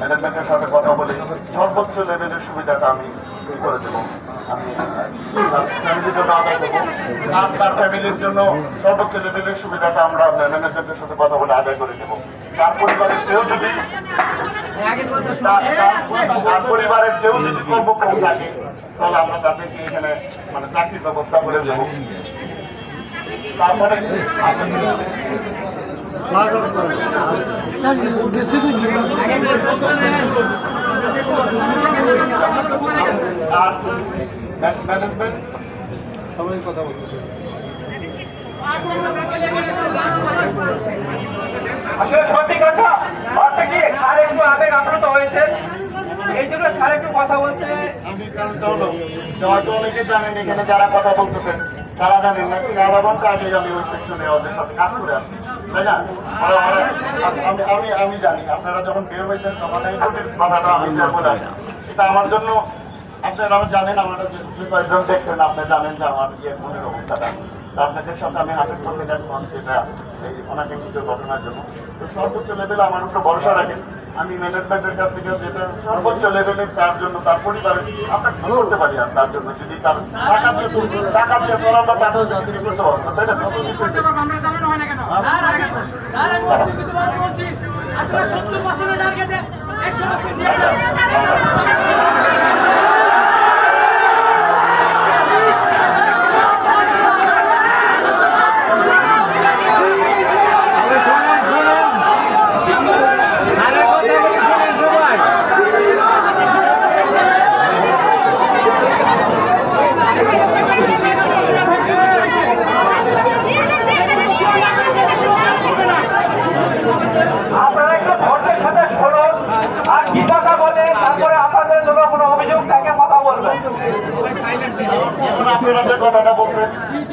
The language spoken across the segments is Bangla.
ম্যানেজমেন্টের সাথে কথা বলে সর্বোচ্চ লেভেলের সুবিধাটা আমি করে দেবো। আমি ফ্যামিলির জন্য আদায় করবো, তার ফ্যামিলির জন্য সর্বোচ্চ লেভেলের সুবিধাটা আমরা ম্যানেজমেন্টের সাথে কথা বলে আদায় করে দেবো। তার পরিবারের কেউ যদি কর্মক্রম থাকে তাহলে আমরা তাদেরকে এখানে মানে চাকরির ব্যবস্থা করে দেবো। তারপরে ম্যানেজমেন্ট সবাই কথা বলতেছে। আসলে সত্যি কথা অর্থ কি আর একটু আবেগ আপ্লুত হয়েছে, এই জন্য স্যার একটু কথা বলতে। আমি কারণটা হলো হয়তো অনেকে জানেন এখানে যারা কথা বলতেছেন তারা জানেন না কিন্তু আধা ঘন্টা আগে আমি ওই সেকশনে ওদের সাথে কাজ করে আসছি, তাই না? আমি জানি আপনারা যখন বের হয়েছেন তখন এই কথাটা আমি বলে আসি। এটা আমার জন্য আপনারা জানেন, আমরা যে কয়েকজন দেখছেন আপনি জানেন যে আমার মনের অবস্থাটা। আপনাদের সাথে আমি হাতের পক্ষে যাচ্ছিলাম যেটা এই ওনাকে কিছু ঘটনার জন্য। তো সর্বোচ্চ লেভেলে আমার উপরে ভরসা রাখেন। আমি ম্যানেজমেন্টের কাছ থেকে যেটা সর্বোচ্চ লেভেলের তার জন্য তার পরিবারে আমরা কি করতে পারি আর তার জন্য যদি তার টাকা দিয়ে তোর আমরা তাকে করতে পারবো না, তাই না? আপনারা একটু ধৈর্যের সাথে শুনুন আর কি কথা বলে, তারপরে আপনাদের জন্য কোনো অভিযোগ থাকে কথা বলবেন। এখন আপনারা যে কথাটা বলছেন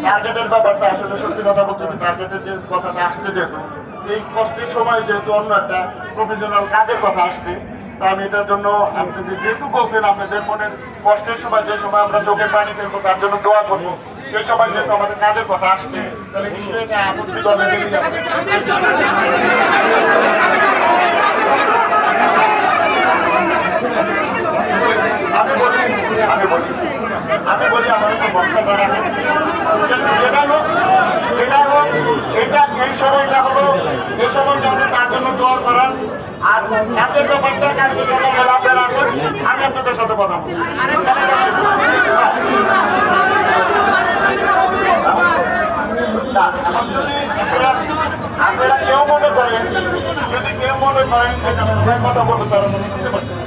টার্গেটের ব্যাপারটা আসলে সত্যি কথা বলতে টার্গেটের যে কথাটা আসছে যেহেতু এই কষ্টের সময় যেহেতু অন্য একটা প্রফেশনাল কাজের কথা আসছে, তা আমি এটার জন্য আমি যদি যেহেতু বলছেন আপনাদের মনের কষ্টের সময় যে সময় আমরা চোখের পানি ফেলবো তার জন্য দোয়া করবো, সেই সময় যেহেতু আমাদের কাজের কথা আসছে তাহলে নিশ্চয়ই এটা আপত্তি দলে বেরিয়ে যাবে। আমি বলি আমার উপর ভরসা করা এটা এই সময়টা হলো এই সময়টা হলো তার জন্য দোয়া করার। আর কাজের ব্যাপারটা কাজের সবাই আপনারা আসেন, আমি আপনাদের সাথে কথা বলবো। এখন যদি আপনারা কেউ মনে করেন যেটা সবাই কথা বলবো তারা মনে করতে পারছেন,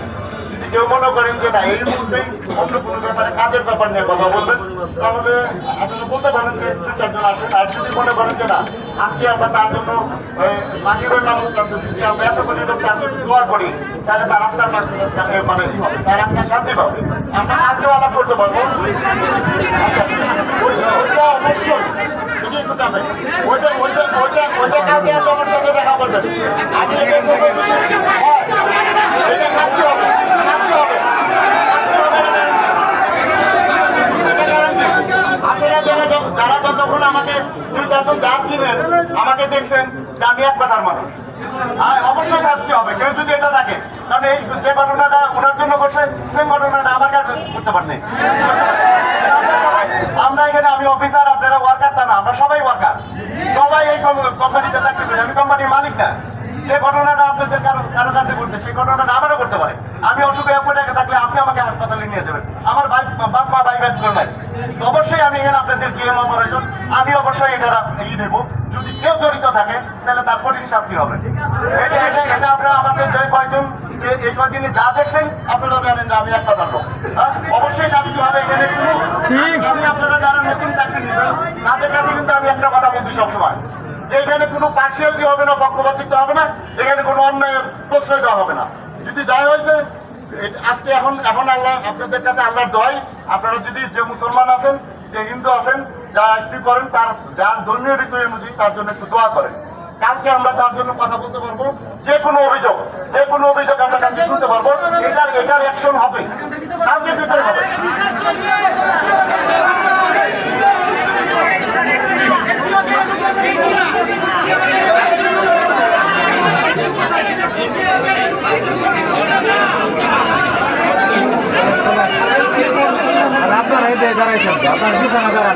যদি কেউ মনে করেন যে না এই মুহূর্তে অন্য কোনো ব্যাপারে কাজের ব্যাপার নিয়ে কথা বলবেন তাহলে আপনারা বলতে পারেন যে 2-4 জন আসেন। আর যদি মনে করেন যে না আজকে আমরা তার জন্য মাগরিবের নামাজ পড়তে যদি আমরা এত করে লোক তার জন্য দোয়া করি তাহলে তার আপনার মানে তার আপনার শান্তি পাবে, আমরা আজকেও আলাপ করতে পারবো। ওইটা অবশ্যই একটু যাবে ওইটা কালকে আপনি আমার সাথে দেখা করবেন। আজকে এটা শান্তি হবে, আপনারা যারা যতক্ষণ আমাকে 2-4 জন ছিলেন আমাকে দেখছেন যে আমি এক কথার মানুষ, অবশ্যই শাস্তি হবে কেউ যদি এটা থাকে। কারণ এই যে ঘটনাটা ওনার জন্য করছে সেই ঘটনাটা আমার কাছে করতে পারেনি। আমরা এখানে আমি অফিসার আপনারা ওয়ার্কার তা না, আমরা সবাই ওয়ার্কার, সবাই এই কোম্পানিতে চাকরি করি, আমি কোম্পানির মালিক না। যে ঘটনাটা আপনাদের কারো কাছে ঘটছে সেই ঘটনাটা আমারও করতে পারে। আমি অসুখে পড়ে থাকলে আপনি আমাকে হাসপাতালে নিয়ে যাবেন, আমার বাপ মা ভাই কেউ নাই। অবশ্যই আমি এখানে আপনাদের জিএম অপারেশন আমি অবশ্যই এটা নেবো। যদি কেউ জড়িত থাকে তাহলে তার কঠিন শাস্তি হবে। এটা আপনারা আমাদের যে কয়জন যে এই কয়দিনে যা দেখছেন আপনারা জানেন যে আমি এক কথা লোক, অবশ্যই শাস্তি হবে এখানে। আমি আপনারা যারা নতুন চাকরি নিবেন তাদের কাছে কিন্তু আমি একটা কথা বলছি সবসময় যে এখানে কোনো পার্সিয়ালিটি হবে না, পক্ষপাতিত্ব হবে না, এখানে কোনো অন্যায় প্রশ্রয় দেওয়া হবে না। যদি যাই হয়েছে আজকে এখন আল্লাহ আপনাদের কাছে আল্লাহর দোয়াই, আপনারা যদি যে মুসলমান আছেন যে হিন্দু আছেন যা একটি করেন তার যার ধর্মীয় রীতি অনুযায়ী তার জন্য একটু দোয়া করেন। কালকে আমরা তার জন্য কথা বলতে পারবো, যে কোনো অভিযোগ আমরা কাছে শুনতে পারবো, এটার অ্যাকশন হবে কালকের ভিতরে হবে। দাঁড়াইছেন আপনার বিছানা দাঁড়া